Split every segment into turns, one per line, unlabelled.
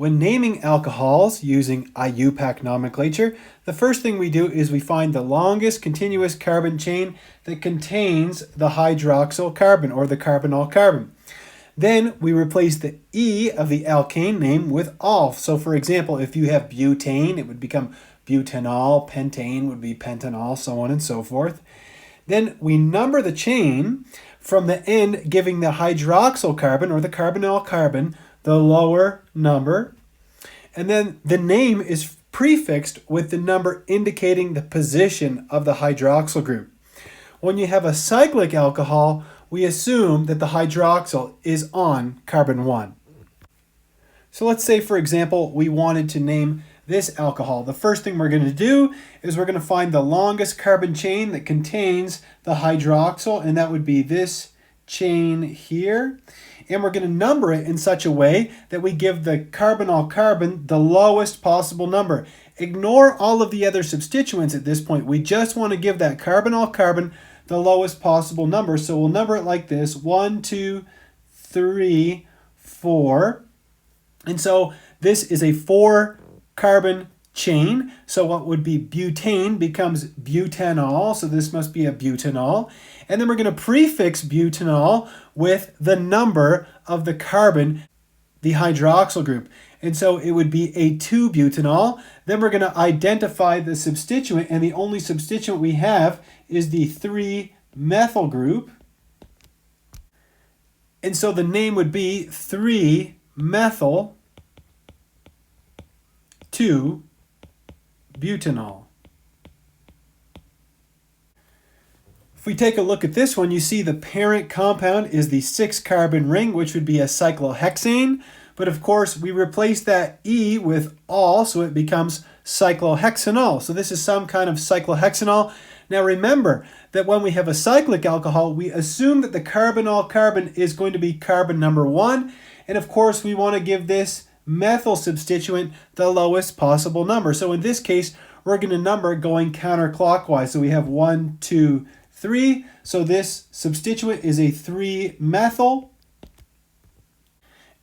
When naming alcohols using IUPAC nomenclature, the first thing we do is we find the longest continuous carbon chain that contains the hydroxyl carbon or the carbonyl carbon. Then we replace the E of the alkane name with -ol. So for example, if you have butane, it would become butanol, pentane would be pentanol, so on and so forth. Then we number the chain from the end giving the hydroxyl carbon or the carbonyl carbon the lower number, and then the name is prefixed with the number indicating the position of the hydroxyl group. When you have a cyclic alcohol, we assume that the hydroxyl is on carbon 1. So let's say, for example, we wanted to name this alcohol. The first thing we're going to do is we're going to find the longest carbon chain that contains the hydroxyl, and that would be this chain here. And we're going to number it in such a way that we give the carbonyl carbon the lowest possible number. Ignore all of the other substituents at this point. We just want to give that carbonyl carbon the lowest possible number. So we'll number it like this: 1, 2, 3, 4. And so this is a 4-carbon chain. So what would be butane becomes butanol. So this must be a butanol. And then we're going to prefix butanol with the number of the carbon, the hydroxyl group. And so it would be a 2-butanol. Then we're going to identify the substituent, and the only substituent we have is the 3-methyl group. And so the name would be 3-methyl 2-butanol. If we take a look at this one, you see the parent compound is the 6-carbon ring, which would be a cyclohexane. But of course, we replace that E with -ol, so it becomes cyclohexanol. So this is some kind of cyclohexanol. Now remember that when we have a cyclic alcohol, we assume that the carbonyl carbon is going to be carbon number 1. And of course, we want to give this methyl substituent the lowest possible number. So in this case, we're going to number going counterclockwise. So we have 1, 2, 3. So this substituent is a 3-methyl.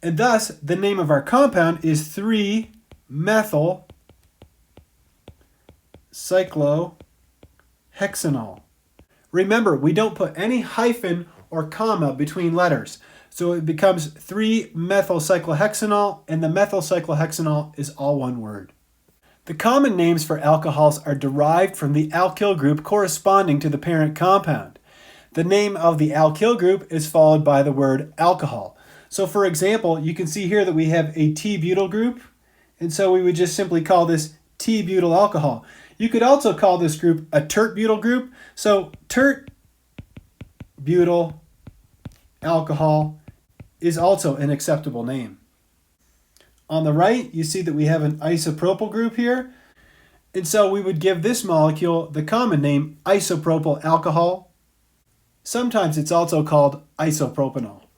And thus, the name of our compound is 3-methyl cyclohexanol. Remember, we don't put any hyphen or comma between letters. So it becomes 3-methyl cyclohexanol, and the methyl cyclohexanol is all one word. The common names for alcohols are derived from the alkyl group corresponding to the parent compound. The name of the alkyl group is followed by the word alcohol. So for example, you can see here that we have a T-butyl group, and so we would just simply call this T-butyl alcohol. You could also call this group a tert-butyl group. So tert-butyl alcohol is also an acceptable name. On the right, you see that we have an isopropyl group here, and so we would give this molecule the common name isopropyl alcohol. Sometimes it's also called isopropanol.